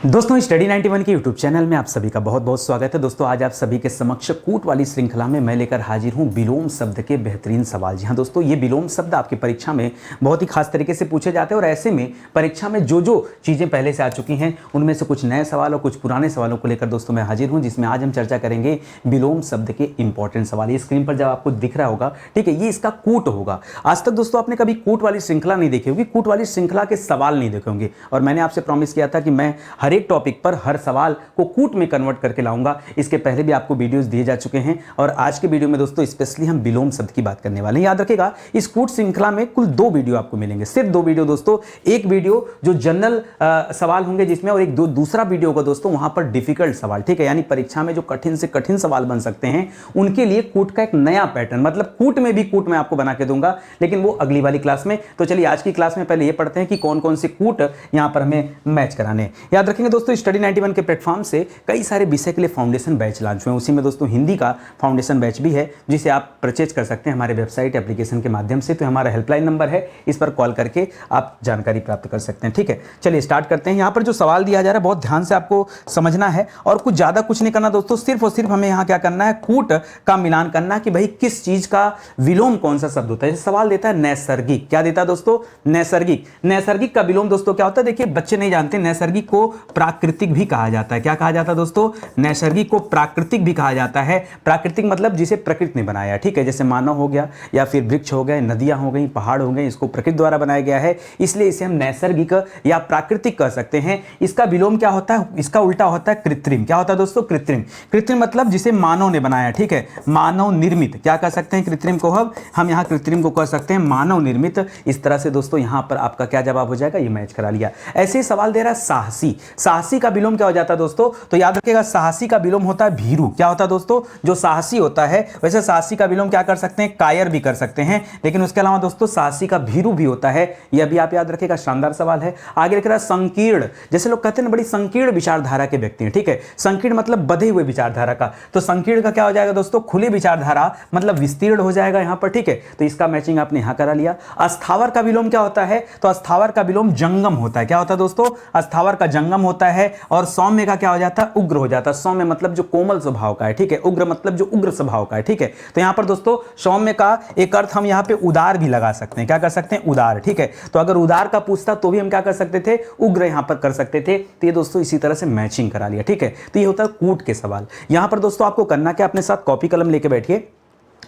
दोस्तों स्टडी 91 के YouTube channel में आप सभी का बहुत बहुत स्वागत है। दोस्तों आज आप सभी के समक्ष कूट वाली श्रृंखला में मैं लेकर हाजिर हूं विलोम शब्द के बेहतरीन सवाल। जी हां दोस्तों, ये विलोम शब्द आपकी परीक्षा में बहुत ही खास तरीके से पूछे जाते हैं और ऐसे में परीक्षा में जो जो चीज़ें पहले से आ चुकी हैं उनमें से कुछ नए सवाल और कुछ पुराने सवालों को लेकर दोस्तों मैं हाजिर हूँ, जिसमें आज हम चर्चा करेंगे विलोम शब्द के इंपॉर्टेंट सवाल। ये स्क्रीन पर जब आपको दिख रहा होगा, ठीक है, ये इसका कूट होगा। आज तक दोस्तों आपने कभी कूट वाली श्रृंखला नहीं देखी होगी, कूट वाली श्रृंखला के सवाल नहीं देखे होंगे और मैंने आपसे प्रॉमिस किया था कि मैं हर एक टॉपिक पर हर सवाल को कूट में कन्वर्ट करके लाऊंगा। इसके पहले भी आपको वीडियोस दिए जा चुके हैं और आज के वीडियो में दोस्तों स्पेशली हम विलोम शब्द की बात करने वाले हैं। याद रखिएगा इस कूट श्रृंखला में कुल 2 वीडियो आपको मिलेंगे, सिर्फ 2 वीडियो दोस्तों। एक वीडियो जो जनरल सवाल होंगे जिसमें, और एक दूसरा वीडियो होगा दोस्तों वहां पर डिफिकल्ट सवाल, ठीक है, यानी परीक्षा में जो कठिन से कठिन सवाल बन सकते हैं उनके लिए कूट का एक नया पैटर्न, मतलब कूट में भी कूट मैं आपको बना के दूंगा, लेकिन वो अगली वाली क्लास में। तो चलिए आज की क्लास में पहले ये पढ़ते हैं कि कौन कौन से कूट यहां पर हमें मैच कराने। याद रखेंगे दोस्तों स्टडी 91 के प्लेटफॉर्म से कई सारे विषय के लिए फाउंडेशन बैच लॉन्च हुए हैं, उसी में दोस्तों हिंदी का फाउंडेशन बैच भी है जिसे आप परचेज कर सकते हैं हमारे वेबसाइट एप्लीकेशन के माध्यम से। तो हमारा हेल्पलाइन नंबर है, इस पर कॉल करके आप जानकारी प्राप्त कर सकते हैं, ठीक है। चलिए स्टार्ट करते हैं। यहाँ पर जो सवाल दिया जा रहा है बहुत ध्यान से आपको समझना है और कुछ ज़्यादा कुछ नहीं करना दोस्तों, सिर्फ और सिर्फ हमें यहाँ क्या करना है, कूट का मिलान करना कि भाई किस चीज़ का विलोम कौन सा शब्द होता है। सवाल देता है नैसर्गिक, क्या देता है दोस्तों, नैसर्गिक। नैसर्गिक का विलोम दोस्तों क्या होता है, देखिए बच्चे नहीं जानते, नैसर्गिक को प्राकृतिक भी कहा जाता है। क्या कहा जाता है दोस्तों, नैसर्गिक को प्राकृतिक भी कहा जाता है। प्राकृतिक मतलब जिसे प्रकृति ने बनाया, ठीक है, जैसे मानव हो गया या फिर वृक्ष हो गए, नदियां हो गई, पहाड़ हो गए, इसको प्रकृति द्वारा बनाया गया है, इसलिए इसे हम नैसर्गिक या प्राकृतिक कह सकते हैं। इसका विलोम क्या होता है, इसका उल्टा होता है कृत्रिम। क्या होता है दोस्तों, कृत्रिम। कृत्रिम मतलब जिसे मानव ने बनाया, ठीक है, मानव निर्मित। क्या कह सकते हैं कृत्रिम को, हम यहाँ कृत्रिम को कह सकते हैं मानव निर्मित। इस तरह से दोस्तों यहाँ पर आपका क्या जवाब हो जाएगा, ये मैच करा लिया। ऐसे ही सवाल दे रहा है साहसी। साहसी का विलोम क्या हो जाता है दोस्तों, तो याद रखिएगा साहसी का विलोम होता है भीरू। क्या होता है दोस्तों, जो साहसी होता है, वैसे साहसी का विलोम क्या कर सकते हैं, कायर भी कर सकते हैं, लेकिन उसके अलावा दोस्तों साहसी का भीरू भी होता है। यह भी आप याद रखिएगा, शानदार सवाल है। आगे लिख रहा है संकीर्ण। जैसे लोग कहते हैं बड़ी संकीर्ण विचारधारा के व्यक्ति हैं, ठीक है, संकीर्ण मतलब बधे हुए विचारधारा का, तो संकीर्ण का क्या हो जाएगा दोस्तों, खुली विचारधारा मतलब विस्तीर्ण हो जाएगा यहां पर, ठीक है। तो इसका मैचिंग आपने यहां करा लिया। अस्थावर का विलोम क्या होता है, तो अस्थावर का विलोम जंगम होता है। क्या होता है दोस्तों, अस्थावर का जंगम होता है। और सौम्य का क्या हो जाता है, उग्र हो जाता है। सौम्य मतलब जो कोमल स्वभाव का है, ठीक है, उग्र मतलब जो उग्र स्वभाव का है, ठीक है। तो यहां पर दोस्तों सौम्य का एक अर्थ हम यहां पे उदार भी लगा सकते हैं। क्या कर सकते हैं, उदार, ठीक है। तो अगर उदार का पूछता तो भी हम क्या कर सकते थे, उग्र यहां पर कर सकते थे। तो ये दोस्तों इसी तरह से मैचिंग करा लिया, ठीक है। तो ये होता है कूट के सवाल। यहां पर दोस्तों आपको करना क्या, अपने साथ कॉपी कलम लेके बैठिए,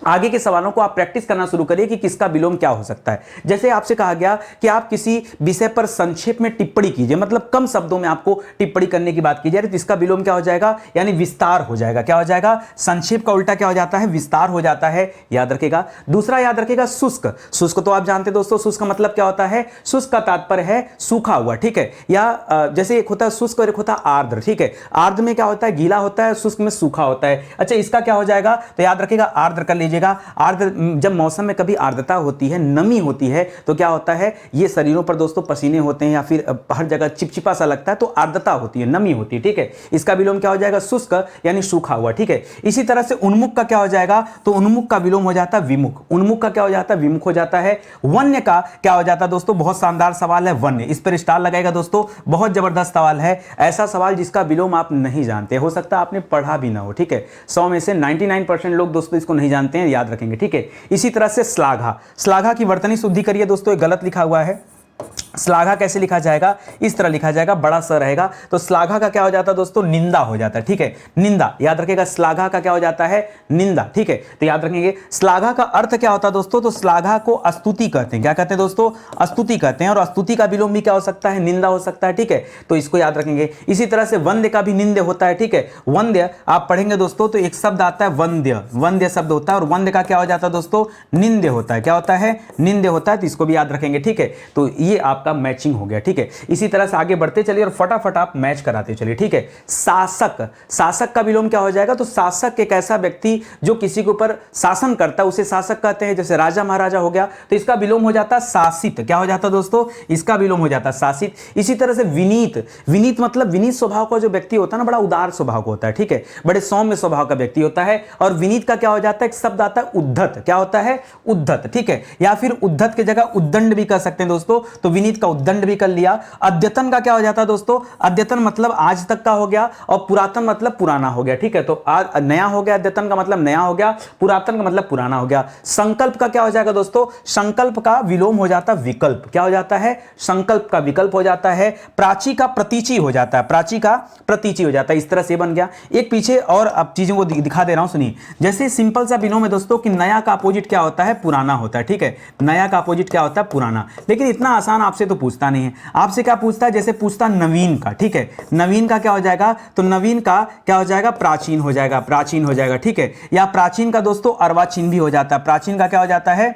आगे के सवालों को आप प्रैक्टिस करना शुरू करिए कि किसका विलोम क्या हो सकता है। जैसे आपसे कहा गया कि आप किसी विषय पर संक्षेप में टिप्पणी कीजिए, मतलब कम शब्दों में आपको टिप्पणी करने की बात की जाए, तो इसका विलोम क्या हो जाएगा, यानी विस्तार हो जाएगा। क्या हो जाएगा, संक्षेप का उल्टा क्या हो जाता है, विस्तार हो जाता है। याद रखेगा। दूसरा याद रखेगा शुष्क। शुष्क तो आप जानते दोस्तों, शुष्क का मतलब क्या होता है, शुष्क का तात्पर्य है सूखा हुआ, ठीक है। या जैसे एक होता है शुष्क और एक होता है आर्द्र, ठीक है। आर्द्र में क्या होता है, गीला होता है, शुष्क में सूखा होता है। अच्छा, इसका क्या हो जाएगा, तो याद रखेगा आर्द्र कर लीजिएगा। आर्द्र, जब मौसम में कभी आर्द्रता होती है, नमी होती है, तो क्या होता है, ये शरीरों पर दोस्तों पसीने होते हैं या फिर हर जगह चिपचिपा सा लगता है, तो आर्द्रता होती है, नमी होती है, ठीक है। इसका विलोम क्या हो जाएगा, शुष्क यानी सूखा हुआ, ठीक है। इसी तरह से उन्मुख का क्या हो जाएगा, तो उन्मुख का विलोम हो जाता है विमुख। उन्मुख का क्या हो जाता है, विमुख हो जाता है। वन्य का क्या हो जाता है दोस्तों, बहुत शानदार सवाल है वन्य, इस पर स्टार लगाएगा दोस्तों, बहुत जबरदस्त सवाल है। ऐसा सवाल जिसका विलोम आप नहीं जानते, हो सकता है आपने पढ़ा भी ना हो, ठीक है। 100 में से 99% लोग दोस्तों इसको नहीं जानते हैं, याद रखेंगे, ठीक है। इसी तरह से श्लाघा। श्लाघा की वर्तनी शुद्धि करिए दोस्तों, ये गलत लिखा हुआ है। श्लाघा कैसे लिखा जाएगा, इस तरह लिखा जाएगा, बड़ा स रहेगा। तो श्लाघा का क्या हो जाता है दोस्तों, निंदा हो जाता है, ठीक है, निंदा। याद रखिएगा श्लाघा का क्या हो जाता है, निंदा, ठीक है। तो याद रखेंगे श्लाघा का अर्थ क्या होता है दोस्तों, तो श्लाघा को स्तुति कहते हैं। क्या कहते हैं दोस्तों, स्तुति कहते हैं। और स्तुति का विलोम भी क्या हो सकता है, निंदा हो सकता है, ठीक है। तो इसको याद रखेंगे। इसी तरह से वंद्य का भी निंद्य होता है, ठीक है। वंद्य आप पढ़ेंगे दोस्तों तो एक शब्द आता है वंद्य, वंद्य शब्द होता है, और वंद्य का क्या हो जाता है दोस्तों, निंद्य होता है। क्या होता है, निंद्य होता है। तो इसको भी याद रखेंगे, ठीक है। तो ये आप का मैचिंग हो गया, ठीक है। इसी तरह से आगे बढ़ते चलिए और फटाफट आप मैच कराते चलिए, ठीक है। शासक, शासक का विलोम क्या हो जाएगा, तो शासक एक ऐसा व्यक्ति जो किसी के ऊपर शासन करता है उसे शासक कहते हैं, जैसे राजा महाराजा हो गया, तो इसका विलोम हो जाता है शासित। क्या हो जाता है दोस्तों, इसका विलोम हो जाता है शासित। इसी तरह से विनीत, विनीत मतलब विनीत स्वभाव का जो व्यक्ति होता है ना, बड़ा उदार स्वभाव का होता है, ठीक है, बड़े सौम्य स्वभाव का व्यक्ति होता है। और विनीत का क्या हो जाता है, एक शब्द आता है उद्धत। क्या होता है, उद्धत, ठीक है। या फिर उद्धत की जगह उद्दंड भी कह सकते हैं दोस्तों। तो विनीत का उद्दंड भी कर लिया। अद्यतन का क्या हो जाता है दोस्तों, अद्यतन मतलब आज तक का हो गया और पुरातन मतलब पुराना हो गया, ठीक है। तो आज नया हो गया, अद्यतन का मतलब नया हो गया, पुरातन का मतलब पुराना हो गया। संकल्प का क्या हो जाएगा दोस्तों, संकल्प का विलोम हो जाता है विकल्प, क्या हो जाता है, संकल्प का विकल्प हो जाता है। प्राची का प्रतीचि हो जाता है, प्राची का प्रतीचि हो जाता है, इस तरह से बन गया। एक पीछे और अब चीजों को दिखा दे रहा हूं, सुनिए। जैसे सिंपल सा विलोम है दोस्तों कि नया का अपोजिट क्या होता है, पुराना होता है, ठीक है। नया का अपोजिट क्या होता है, पुराना। लेकिन इतना आसान आपसे तो पूछता नहीं है, आपसे क्या पूछता है, जैसे पूछता नवीन का, ठीक है। नवीन का क्या हो जाएगा, तो नवीन का क्या हो जाएगा, प्राचीन हो जाएगा, प्राचीन हो जाएगा, ठीक है। या प्राचीन का दोस्तों अर्वाचीन भी हो जाता है, प्राचीन का क्या हो जाता है,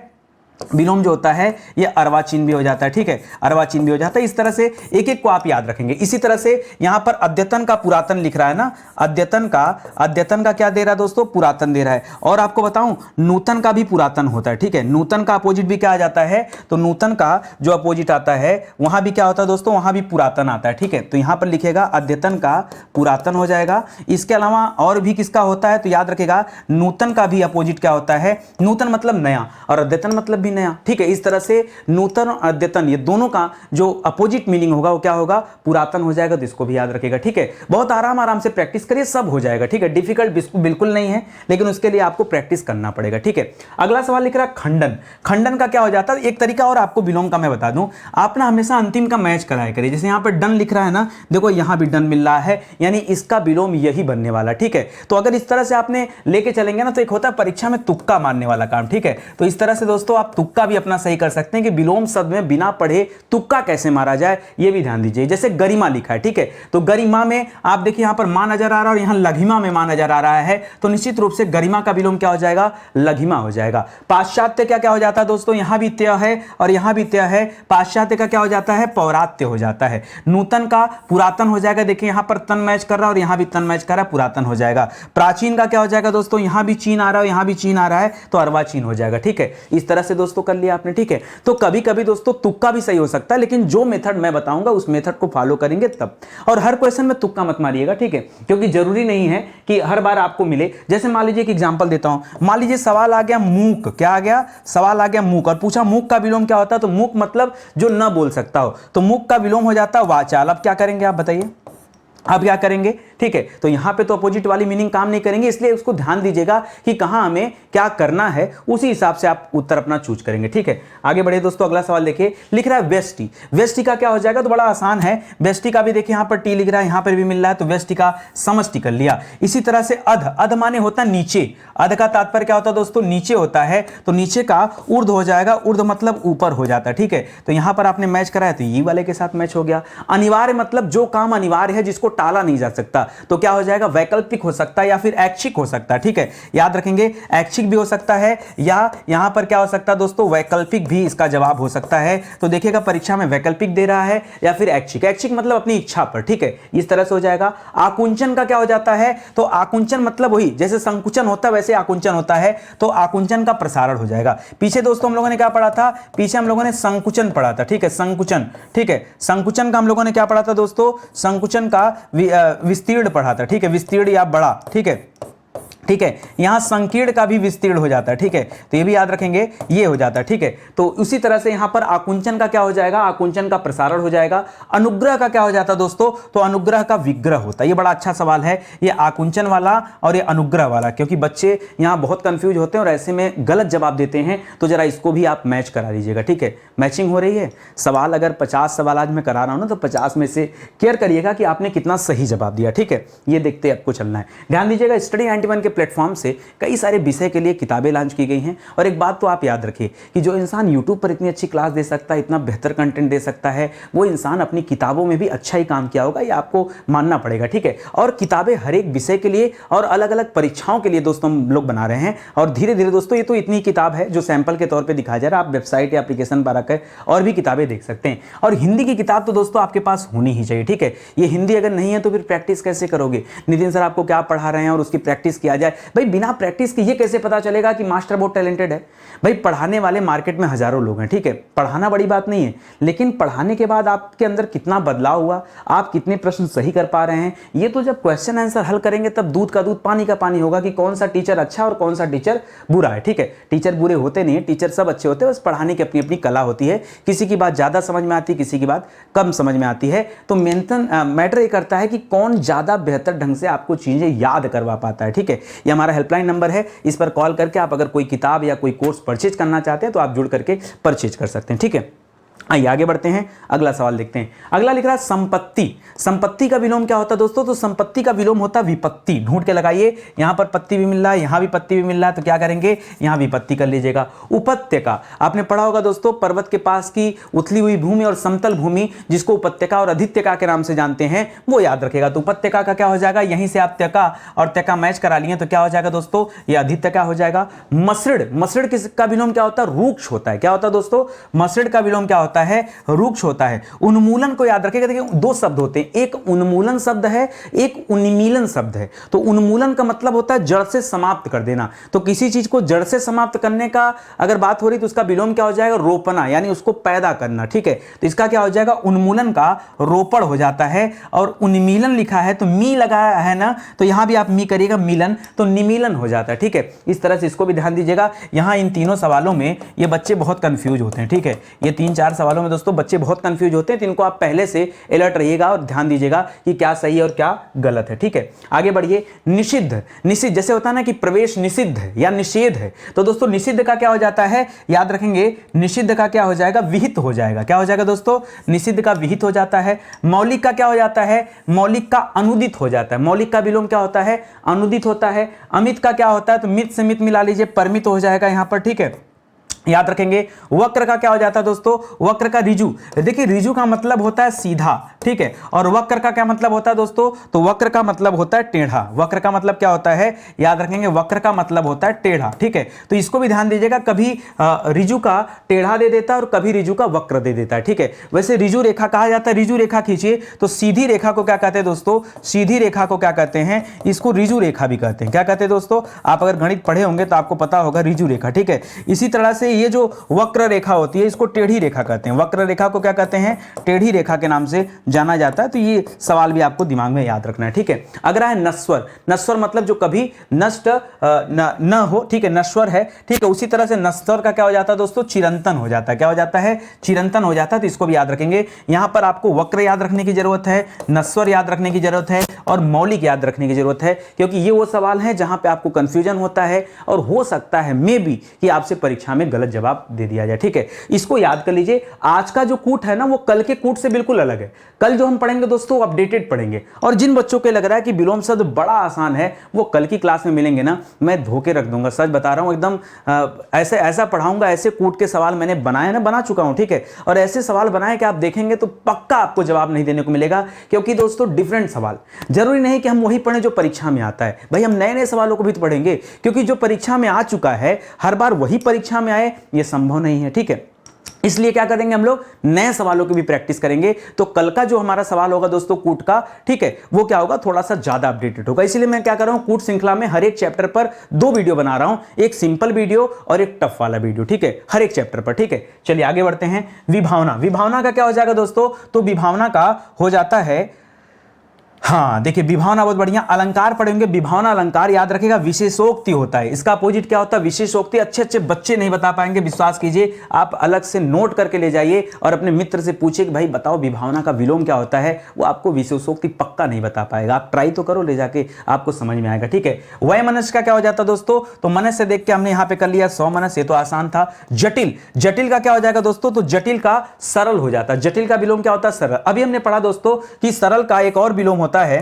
विलोम जो होता है ये अर्वाचीन भी हो जाता है, ठीक है, अर्वाचीन भी हो जाता है। इस तरह से एक एक को आप याद रखेंगे। इसी तरह से यहां पर अद्यतन का पुरातन लिख रहा है ना, अद्यतन का क्या दे रहा है दोस्तों, पुरातन दे रहा है। और आपको बताऊं नूतन का भी पुरातन होता है, ठीक है। नूतन का अपोजिट भी क्या आ जाता है, तो नूतन का जो अपोजिट आता है वहां भी क्या होता है दोस्तों, वहां भी पुरातन आता है, ठीक है। तो यहां पर लिखेगा अद्यतन का पुरातन हो जाएगा। इसके अलावा और भी किसका होता है, तो याद रखेगा नूतन का भी अपोजिट क्या होता है, नूतन मतलब नया और अद्यतन मतलब नया, ठीक है। इस तरह से नूतन और अद्यतन ये दोनों का जो अपोजिट मीनिंग होगा वो क्या होगा, पुरातन हो जाएगा। तो इसको भी याद रखेगा, ठीक है। बहुत आराम से प्रैक्टिस करिए, सब हो जाएगा, ठीक है। डिफिकल्ट बिल्कुल नहीं है, लेकिन उसके लिए आपको प्रैक्टिस करना पड़ेगा, ठीक है। अगला सवाल लिख रहा है खंडन। खंडन का क्या हो जाता है, एक तरीका और आपको विलोम का मैं बता दूं, आप ना हमेशा अंतिम का मैच कराया करिए। जैसे यहां पर डन लिख रहा है ना, देखो यहां भी डन मिल रहा है, यानी इसका विलोम यही बनने वाला, ठीक है। तो अगर इस तरह से आपने लेके चलेंगे ना, तो एक होता है परीक्षा में तुक्का मारने वाला काम, ठीक है। तो इस तरह से दोस्तों आप तुक्का भी अपना सही कर सकते हैं कि विलोम शब्द में बिना पढ़े तुक्का कैसे मारा जाए, ये भी ध्यान दीजिए। जैसे गरिमा लिखा है, ठीक है, तो गरिमा में आप देखिए यहां पर मां नजर आ रहा है और यहां लघिमा में मां नजर आ रहा है, तो निश्चित रूप से गरिमा का विलोम क्या हो जाएगा, लघिमा हो जाएगा। पाश्चात्य क्या क्या हो जाता है दोस्तों, यहां भी त्य है और यहां भी त्य है, पाश्चात्य का क्या हो जाता है, पौरात्य हो जाता है। नूतन का पुरातन हो जाएगा, देखिए यहां पर तन मैच कर रहा है और यहां भी तन मैच कर रहा है, पुरातन हो जाएगा। प्राचीन का क्या हो जाएगा दोस्तों, यहां भी चीन आ रहा है, यहां भी चीन आ रहा है, तो अर्वाचीन हो जाएगा, ठीक है। इस तरह से दोस्तों कर लिया आपने, ठीक है। तो कभी कभी दोस्तों तुक्का भी सही हो सकता है, लेकिन जो मेथड मैं बताऊंगा उस मेथड को फॉलो करेंगे तब। और हर क्वेश्चन में तुक्का मत मारिएगा, ठीक है, क्योंकि जरूरी नहीं है कि हर बार आपको मिले। जैसे मान लीजिए एक एग्जांपल देता हूं, मान लीजिए सवाल आ गया मूक, क्या आ गया, सवाल आ गया मूक, और पूछा मूक का विलोम क्या होता है, तो मूक मतलब जो न बोल सकता हो, तो मूक का विलोम हो जाता है वाचाल। अब क्या करेंगे आप बताइए, अब क्या करेंगे, ठीक है। तो यहां पे तो अपोजिट वाली मीनिंग काम नहीं करेंगे, इसलिए उसको ध्यान दीजिएगा कि कहां हमें क्या करना है, उसी हिसाब से आप उत्तर अपना चूज करेंगे, ठीक है। आगे बढ़े दोस्तों, अगला सवाल देखिए, लिख रहा है वेस्टी। वेस्टी का क्या हो जाएगा, तो बड़ा आसान है। वेस्टी का भी देखिए यहां पर टी लिख रहा है, यहां पर भी मिल रहा है, तो वेस्टी का समष्टि कर लिया। इसी तरह से अध, अध माने होता है नीचे, अध का तात्पर्य क्या होता है दोस्तों, नीचे होता है, तो नीचे का ऊर्ध्व हो जाएगा, ऊर्ध्व मतलब ऊपर हो जाता है, ठीक है। तो यहां पर आपने मैच कराया तो ये वाले के साथ मैच हो गया। अनिवार्य मतलब जो काम अनिवार्य है, जिसको टाला नहीं जा सकता, तो क्या हो जाएगा, वैकल्पिक हो सकता है या फिर ऐच्छिक हो सकता है, ठीक है। याद रखेंगे ऐच्छिक भी हो सकता है, या यहां पर क्या हो सकता है दोस्तों, वैकल्पिक भी इसका जवाब हो सकता है। तो देखिएगा परीक्षा में वैकल्पिक दे रहा है या फिर ऐच्छिक, ऐच्छिक मतलब अपनी इच्छा पर, ठीक है, इस तरह से हो जाएगा। आकुंचन का क्या हो जाता है, तो आकुंचन मतलब वही जैसे संकुचन होता है वैसे आकुंचन होता है, तो आकुंचन का प्रसारण हो जाएगा। पीछे दोस्तों हम लोगों ने क्या पढ़ा था, पीछे हम लोगों ने संकुचन पढ़ा था, ठीक है, संकुचन, ठीक है। संकुचन का हम लोगों ने क्या पढ़ा था दोस्तों, संकुचन का विस्तीर्ण पढ़ा था, ठीक है, विस्तीर्ण या बड़ा, ठीक है, ठीक है। यहां संकीर्ण का भी विस्तीर्ण हो जाता है, ठीक है, तो ये भी याद रखेंगे, ये हो जाता है, ठीक है। तो उसी तरह से यहां पर आकुंचन का क्या हो जाएगा, आकुंचन का प्रसारण हो जाएगा। अनुग्रह का क्या हो जाता है दोस्तों, तो अनुग्रह का विग्रह होता है। ये बड़ा अच्छा सवाल है, ये आकुंचन वाला और ये अनुग्रह वाला, क्योंकि बच्चे यहां बहुत कंफ्यूज होते हैं और ऐसे में गलत जवाब देते हैं, तो जरा इसको भी आप मैच करा लीजिएगा, ठीक है। मैचिंग हो रही है, सवाल अगर 50 सवाल आज मैं करा रहा हूं ना, तो 50 में से केयर करिएगा कि आपने कितना सही जवाब दिया, ठीक है। ये देखते आपको चलना है, ध्यान दीजिएगा। स्टडी 91 के प्लेटफॉर्म से कई सारे विषय के लिए किताबें लॉन्च की गई हैं, और एक बात तो आप याद रखिए कि जो इंसान YouTube पर इतनी अच्छी क्लास दे सकता है, इतना बेहतर कंटेंट दे सकता है, वो इंसान अपनी किताबों में भी अच्छा ही काम किया होगा, ये आपको मानना पड़ेगा, ठीक है। और किताबें हर एक विषय के लिए और अलग अलग परीक्षाओं के लिए दोस्तों हम लोग बना रहे हैं, और धीरे धीरे दोस्तों ये तो इतनी किताब है जो सैंपल के तौर पर दिखाया जा रहा है, आप वेबसाइट या एप्लीकेशन पर आकर और भी किताबें देख सकते हैं। और हिंदी की किताब तो दोस्तों आपके पास होनी ही चाहिए, ठीक है। ये हिंदी अगर नहीं है तो फिर प्रैक्टिस कैसे करोगे, नितिन सर आपको क्या पढ़ा रहे हैं और उसकी प्रैक्टिस किया जाए, जाए। भाई बिना प्रैक्टिस के ये कैसे पता चलेगा कि मास्टर बहुत टैलेंटेड है? भाई पढ़ाने वाले मार्केट में हजारों लोग हैं, ठीक है, पढ़ाना बड़ी बात नहीं है, लेकिन पढ़ाने के बाद आपके अंदर कितना बदलाव हुआ, आप कितने प्रश्न सही कर पा रहे हैं, ये तो जब क्वेश्चन आंसर हल करेंगे तब दूध का दूध पानी का पानी होगा कि कौन सा टीचर अच्छा और कौन सा टीचर बुरा है। ठीक है, टीचर बुरे होते नहीं है, टीचर सब अच्छे होते हैं, बस पढ़ाने की अपनी अपनी कला होती है, किसी की बात ज्यादा समझ में आती है, किसी की बात कम समझ में आती है। तो मैटर ये करता है कि कौन ज्यादा बेहतर ढंग से आपको चीजें याद करवा पाता है। ठीक है, ये हमारा हेल्पलाइन नंबर है, इस पर कॉल करके आप अगर कोई किताब या कोई कोर्स परचेज करना चाहते हैं तो आप जुड़ करके परचेज कर सकते हैं। ठीक है, आइए आगे बढ़ते हैं, अगला सवाल देखते हैं। अगला लिख रहा है संपत्ति। संपत्ति का विलोम क्या होता है दोस्तों? तो संपत्ति का विलोम होता है विपत्ति। ढूंढ के लगाइए, यहां पर पत्ती भी मिल रहा है, यहां भी पत्ती भी मिल रहा है, तो क्या करेंगे, यहां विपत्ति कर लीजिएगा। उपत्यका, आपने पढ़ा होगा दोस्तों, पर्वत के पास की उथली हुई भूमि और समतल भूमि जिसको उपत्यका और अधित्यका के नाम से जानते हैं, वो याद रखेगा। तो उपत्यका का क्या हो जाएगा, यहीं से आप त्यका और त्यका मैच करा लिए तो क्या हो जाएगा दोस्तों, ये अधित्यका हो जाएगा। मसृण, मसृण का विलोम क्या होता है, रूक्ष होता है। क्या होता है दोस्तों, मसृण का विलोम क्या होता है, रूक्ष होता है। उन्मूलन को याद रखिएगा, देखिए दो शब्द होते हैं, एक उन्मूलन शब्द है, एक उन्मीलन शब्द है। तो उन्मूलन का मतलब होता है जड़ से समाप्त कर देना, तो किसी चीज को जड़ से समाप्त करने का अगर बात हो रही तो उसका विलोम क्या हो जाएगा, रोपना, यानी उसको पैदा करना। ठीक है, तो इसका क्या हो जाएगा, उन्मूलन का रोपण हो जाता है। और उन्मीलन लिखा है तो मी लगा है ना, तो यहां भी आप मी करिएगा, मिलन, तो निमीलन हो जाता है। ठीक है, इस तरह से इसको भी ध्यान दीजिएगा। यहां इन तीनों सवालों में ये बच्चे बहुत कंफ्यूज होते हैं। ठीक है, ये 3-4 सवालों में दोस्तों बच्चे बहुत कंफ्यूज होते हैं, तो इनको आप पहले से अलर्ट रहिएगा और ध्यान दीजिएगा कि क्या सही है और क्या गलत है। ठीक है, आगे बढ़िए। निषिद्ध, निषिद्ध जैसे होता है ना कि प्रवेश निषिद्ध है या निषेध है, तो दोस्तों निषिद्ध का क्या हो जाता है, याद रखेंगे, निषिद्ध का क्या हो जाएगा, विहित हो जाएगा। क्या हो जाएगा दोस्तों, निषिद्ध का विहित हो जाता है। मौलिक का क्या हो जाता है, मौलिक का अनुदित हो जाता है। मौलिक का विलोम क्या होता है, अनुदित होता है। अमित का क्या होता है, तो मित से मित मिला लीजिए, परमित हो जाएगा यहां पर। ठीक है, याद रखेंगे। वक्र का क्या हो जाता है दोस्तों, वक्र का रिजु, देखिए रिजु का मतलब होता है सीधा। ठीक है, और वक्र का क्या मतलब होता है दोस्तों, तो वक्र का मतलब होता है टेढ़ा। वक्र का मतलब क्या होता है, याद रखेंगे, वक्र का मतलब होता है टेढ़ा। ठीक है, तो इसको भी ध्यान दीजिएगा, कभी रिजु का टेढ़ा दे देता है और कभी रिजु का वक्र दे देता है। ठीक है, वैसे रिजु रेखा कहा जाता है, रिजु रेखा खींचिए तो सीधी रेखा को क्या कहते हैं दोस्तों, सीधी रेखा को क्या कहते हैं, इसको रिजु रेखा भी कहते हैं। क्या कहते हैं दोस्तों, आप अगर गणित पढ़े होंगे तो आपको पता होगा, रिजु रेखा। ठीक है, इसी तरह से ये जो वक्र रेखा होती है इसको टेढ़ी रेखा कहते हैं। वक्र रेखा को क्या कहते हैं, टेढ़ी रेखा के नाम से जाना जाता है। तो ये सवाल भी आपको दिमाग में याद रखना है। ठीक है, अगला है नश्वर। नश्वर मतलब जो कभी नष्ट न हो। ठीक है, नश्वर है। ठीक है, उसी तरह से नश्वर का क्या हो जाता है दोस्तों, चिरंतन हो जाता है। क्या हो जाता है, चिरंतन हो जाता है। तो इसको भी याद रखेंगे। यहां पर आपको वक्र याद रखने की जरूरत है, नश्वर याद रखने की जरूरत है और मौलिक याद रखने की जरूरत है, क्योंकि ये वो सवाल है जहां पे आपको कंफ्यूजन होता है और हो सकता है मे बी कि आपसे परीक्षा में गलत जवाब दे दिया जाए। ठीक है, इसको याद कर लीजिए। आज का जो कूट है ना वो कल के कूट से बिल्कुल अलग है। कल जो हम पढ़ेंगे दोस्तों अपडेटेड पढ़ेंगे, और जिन बच्चों को लग रहा है कि विलोम शब्द बड़ा आसान है वो कल की क्लास में मिलेंगे ना, मैं धोखे रख दूंगा, सच बता रहा हूं, एकदम ऐसा पढ़ाऊंगा, ऐसे कूट के सवाल मैंने बनाए ना, बना चुका हूं। ठीक है, और ऐसे सवाल बनाए कि आप देखेंगे तो पक्का आपको जवाब नहीं देने को मिलेगा, क्योंकि दोस्तों डिफरेंट सवाल, जरूरी नहीं कि हम वही पढ़ें जो परीक्षा में आता है। भाई हम नए नए सवालों को भी तो पढ़ेंगे, क्योंकि जो परीक्षा में आ चुका है हर बार वही परीक्षा में आए ये संभव नहीं है। ठीक है, इसलिए क्या करेंगे, हम लोग नए सवालों की भी प्रैक्टिस करेंगे। तो कल का जो हमारा सवाल होगा दोस्तों कूट का, ठीक है, वो क्या होगा, थोड़ा सा ज्यादा अपडेटेड होगा। इसलिए मैं क्या कर रहा हूं, कूट श्रृंखला में हर एक चैप्टर पर 2 वीडियो बना रहा हूं, एक सिंपल वीडियो और एक टफ वाला वीडियो। ठीक है, हर एक चैप्टर पर। ठीक है, चलिए आगे बढ़ते हैं। विभावना, विभावना का क्या हो जाएगा दोस्तों, तो विभावना का हो जाता है, हाँ देखिए, विभावना बहुत बढ़िया। अलंकार पढ़ेंगे, विभावना अलंकार याद रखेगा, विशेषोक्ति होता है। इसका अपोजिट क्या होता है, विशेषोक्ति। अच्छे अच्छे बच्चे नहीं बता पाएंगे, विश्वास कीजिए, आप अलग से नोट करके ले जाइए और अपने मित्र से पूछिए कि भाई बताओ विभावना का विलोम क्या होता है, वो आपको विशेषोक्ति पक्का नहीं बता पाएगा। आप ट्राई तो करो, ले जाके आपको समझ में आएगा। ठीक है, वयमनस्य का क्या हो जाता है दोस्तों, तो मनुष्य से देख के हमने यहां पे कर लिया 100 मनुष्य, ये तो आसान था। जटिल, जटिल का क्या हो जाएगा दोस्तों, तो जटिल का सरल हो जाता है। जटिल का विलोम क्या होता है, सरल। अभी हमने पढ़ा दोस्तों कि सरल का एक और विलोम होता है,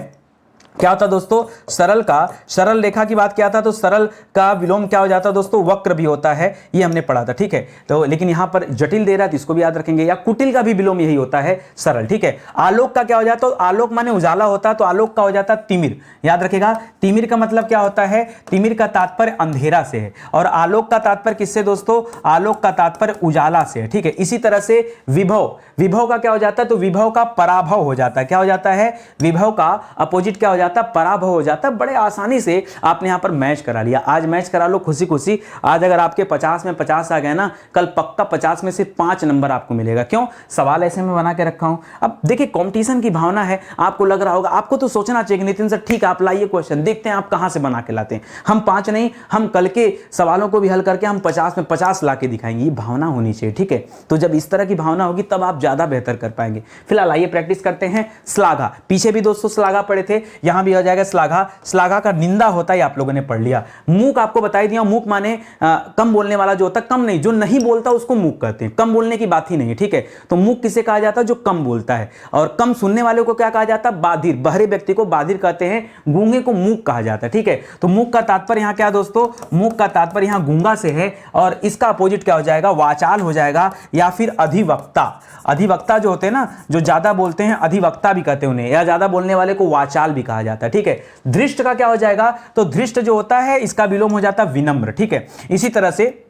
क्या होता दोस्तों, सरल का, सरल रेखा की बात किया था, तो सरल का विलोम क्या हो जाता दोस्तों, वक्र भी होता है, ये हमने पढ़ा था। ठीक है, तो लेकिन यहां पर जटिल दे रहा है तो इसको भी याद रखेंगे। या कुटिल का भी विलोम यही होता है, सरल। ठीक है, आलोक का क्या हो जाता है, आलोक माने उजाला होता है, तो आलोक का हो जाता है तिमिर। याद रखेगा, तिमिर का मतलब क्या होता है, तिमिर का तात्पर्य अंधेरा से है, और आलोक का तात्पर्य किससे दोस्तों, आलोक का तात्पर्य उजाला से है। ठीक है, इसी तरह से विभव, विभव का क्या हो जाता है, तो विभव का पराभव हो जाता है। क्या हो जाता है, विभव का अपोजिट क्या हो जाता है, जाता, पराभव हो जाता, बड़े आसानी से आपने यहाँ पर मैच करा लिया। आज मैच करा लो खुशी खुशी। आज अगर आपके 50 में 50 आ गए ना, कल पक्का 50 में से 5 नंबर आपको मिलेगा। क्यों? सवाल ऐसे में बना के रखा हूं। अब देखिए कंपटीशन की भावना है, आपको लग रहा होगा, आपको तो सोचना चाहिए कि नितिन सर ठीक है आप लाइए क्वेश्चन, देखते हैं आप कहां से बना के लाते हैं। हम 5 नहीं, हम कल के सवालों को भी हल करके हम 50 में 50 ला के दिखाएंगे। ये भावना होनी चाहिए, ठीक है। तो जब इस तरह की भावना होगी तब आप ज्यादा बेहतर कर पाएंगे। फिलहाल आइए प्रैक्टिस करते हैं। श्लाघा, पीछे भी दोस्तों श्लाघा पढ़े थे, यहां भी हो जाएगा श्लाघा। श्लाघा का निंदा होता है, आप लोगों ने पढ़ लिया। मूक आपको बताई दिया, मूक माने कम बोलने वाला जो होता है, कम नहीं, जो नहीं बोलता उसको मूक कहते हैं। कम बोलने की बात ही नहीं है, ठीक है। तो मूक किसे कहा जाता है? जो कम बोलता है। और कम सुनने वाले को क्या कहा जाता है? बाधिर। बहरे व्यक्ति को बाधिर कहते हैं, गूंगे को मूक कहा जाता है, ठीक है। तो मूक का तात्पर्य यहां क्या दोस्तों? मूक का तात्पर्य यहां गूंगा से है, और इसका अपोजिट क्या हो जाएगा? वाचाल हो जाएगा, या फिर अधिवक्ता। अधिवक्ता जो होते हैं ना, जो ज्यादा बोलते हैं, अधिवक्ता भी कहते हैं उन्हें, या ज्यादा बोलने वाले को वाचाल भी कहा जाता है, ठीक है। धृष्ट का क्या हो जाएगा? तो धृष्ट जो होता है इसका विलोम हो जाता है विनम्र, ठीक है। इसी तरह से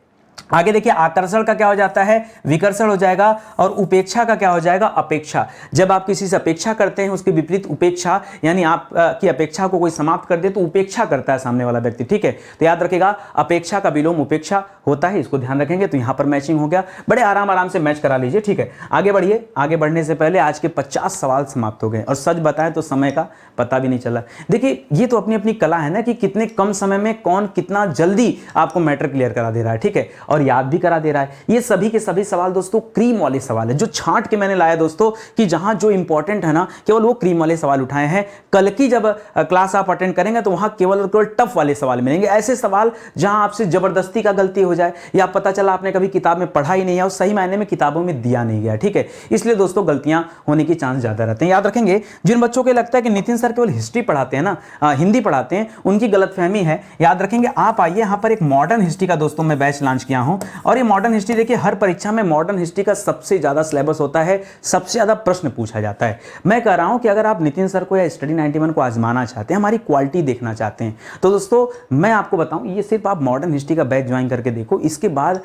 आगे देखिए, आकर्षण का क्या हो जाता है? विकर्षण हो जाएगा। और उपेक्षा का क्या हो जाएगा? अपेक्षा। जब आप किसी से अपेक्षा करते हैं, उसके विपरीत उपेक्षा, यानी आप की अपेक्षा को कोई समाप्त कर दे तो उपेक्षा करता है सामने वाला व्यक्ति, ठीक है। तो याद रखिएगा, अपेक्षा का विलोम उपेक्षा होता है, इसको ध्यान रखेंगे। तो यहां पर मैचिंग हो गया, बड़े आराम से मैच करा लीजिए, ठीक है। आगे बढ़िए। आगे बढ़ने से पहले आज के 50 सवाल समाप्त हो गए, और सच बताएं तो समय का पता भी नहीं चला। देखिए ये तो अपनी अपनी कला है ना, कि कितने कम समय में कौन कितना जल्दी आपको मैटर क्लियर करा दे रहा है, ठीक है, और याद भी करा दे रहा है। ये सभी के सभी सवाल दोस्तों क्रीम वाले सवाल है, जो छांट के मैंने लाया दोस्तों, कि जहां जो इंपॉर्टेंट है ना, केवल वो क्रीम वाले सवाल उठाए हैं। कल की जब क्लास आप अटेंड करेंगे तो वहां केवल और केवल टफ वाले सवाल मिलेंगे, ऐसे सवाल जहां आपसे जबरदस्ती का गलती हो जाए, या पता चला आपने कभी किताब में पढ़ा ही नहीं है और सही मायने में किताबों में दिया नहीं गया, ठीक है। इसलिए दोस्तों गलतियां होने की चांस ज्यादा रहते हैं। याद रखेंगे, जिन बच्चों को लगता है कि नितिन सर केवल हिस्ट्री पढ़ाते हैं ना, हिंदी पढ़ाते हैं, उनकी गलतफहमी है। याद रखेंगे, आप आइए, यहां पर एक मॉडर्न हिस्ट्री का दोस्तों मैं बैच लॉन्च किया हूं, और ये मॉडर्न हिस्ट्री देखिए, हर परीक्षा में मॉडर्न हिस्ट्री का सबसे ज्यादा सिलेबस होता है, सबसे ज्यादा प्रश्न पूछा जाता है। मैं कह रहा हूं कि अगर आप नितिन सर को या स्टडी 91 को आजमाना चाहते हैं, हमारी क्वालिटी देखना चाहते हैं, तो दोस्तों मैं आपको बताऊं, ये सिर्फ आप मॉडर्न हिस्ट्री का बैच ज्वाइन करके देखो। इसके बाद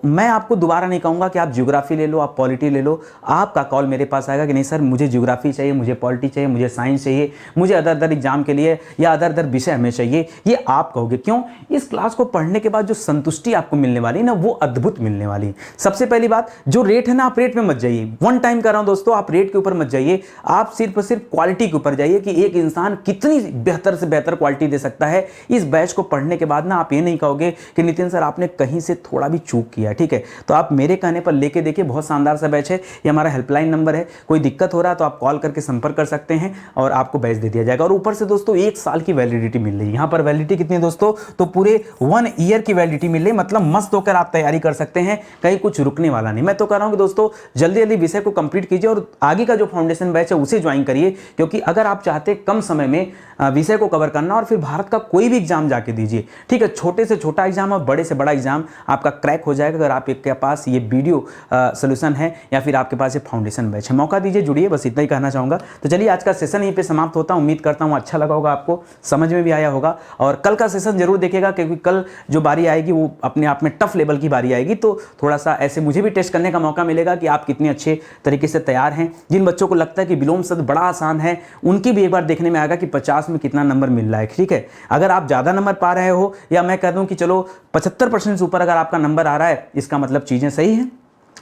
मैं आपको दोबारा नहीं कहूंगा कि आप ज्योग्राफी ले लो, आप पॉलिटी ले लो। आपका कॉल मेरे पास आएगा कि नहीं सर मुझे ज्योग्राफी चाहिए, मुझे पॉलिटी चाहिए, मुझे साइंस चाहिए, मुझे अदर एग्जाम के लिए या अदर विषय हमें चाहिए। ये आप कहोगे। क्यों? इस क्लास को पढ़ने के बाद जो संतुष्टि आपको मिलने वाली है ना, वो अद्भुत मिलने वाली है। सबसे पहली बात, जो रेट है ना, आप रेट में मत जाइए। वन टाइम कर रहा हूं दोस्तों, आप रेट के ऊपर मत जाइए, आप सिर्फ क्वालिटी के ऊपर जाइए, कि एक इंसान कितनी बेहतर से बेहतर क्वालिटी दे सकता है। इस बैच को पढ़ने के बाद ना आप ये नहीं कहोगे कि नितिन सर आपने कहीं से थोड़ा भी चूक किया, ठीक है। तो आप मेरे कहने पर लेके देखिए, बहुत शानदार सा बैच है। ये हमारा हेल्पलाइन नंबर है, कोई दिक्कत हो रहा है तो आप कॉल करके संपर्क कर सकते हैं और आपको बैच दे दिया जाएगा। और ऊपर से दोस्तों 1 साल की वैलिडिटी मिल रही है। यहां पर वैलिडिटी कितनी है दोस्तों? तो पूरे 1 ईयर की वैलिडिटी मिल रही है, मतलब मस्त होकर आप तैयारी कर सकते हैं, कहीं कुछ रुकने वाला नहीं। मैं तो कह रहा हूं कि दोस्तों जल्दी जल्दी विषय को कंप्लीट कीजिए और आगे का जो फाउंडेशन बैच है उसे ज्वाइन करिए, क्योंकि अगर आप चाहते हैं कम समय में विषय को कवर करना और फिर भारत का कोई भी एग्जाम जाके दीजिए, ठीक है। छोटे से छोटा एग्जाम और बड़े से बड़ा एग्जाम आपका क्रैक हो जाएगा अगर आपके पास ये वीडियो सोल्यूशन है या फिर आपके पास ये फाउंडेशन बैच है। मौका दीजिए, जुड़िए, बस इतना ही कहना चाहूंगा। तो चलिए आज का सेशन यहीं पे समाप्त होता है। उम्मीद करता हूं अच्छा लगा होगा, आपको समझ में भी आया होगा। और कल का सेशन जरूर देखिएगा, क्योंकि कल जो बारी आएगी वो अपने आप में टफ लेवल की बारी आएगी, तो थोड़ा सा ऐसे मुझे भी टेस्ट करने का मौका मिलेगा कि आप कितने अच्छे तरीके से तैयार हैं। जिन बच्चों को लगता है कि विलोम शब्द बड़ा आसान है, उनकी भी एक बार देखने में आएगा कि 50 में कितना नंबर मिल रहा है, ठीक है। अगर आप ज़्यादा नंबर पा रहे हो, या मैं कह दूं कि चलो 75% से ऊपर अगर आपका नंबर आ रहा है, इसका मतलब चीज़ें सही हैं,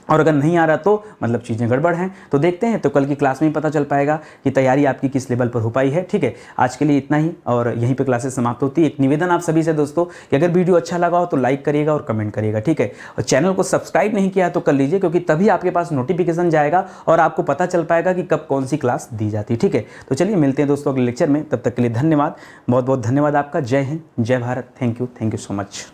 और अगर नहीं आ रहा तो मतलब चीज़ें गड़बड़ हैं। तो देखते हैं, तो कल की क्लास में ही पता चल पाएगा कि तैयारी आपकी किस लेवल पर हो पाई है, ठीक है। आज के लिए इतना ही, और यहीं पे क्लासेस समाप्त होती है। एक निवेदन आप सभी से दोस्तों कि अगर वीडियो अच्छा लगा हो तो लाइक करिएगा और कमेंट करिएगा, ठीक है। और चैनल को सब्सक्राइब नहीं किया तो कर लीजिए, क्योंकि तभी आपके पास नोटिफिकेशन जाएगा और आपको पता चल पाएगा कि कब कौन सी क्लास दी जाती है, ठीक है। तो चलिए मिलते हैं दोस्तों अगले लेक्चर में, तब तक के लिए धन्यवाद, बहुत बहुत धन्यवाद आपका। जय हिंद, जय Bharat, thank you so much.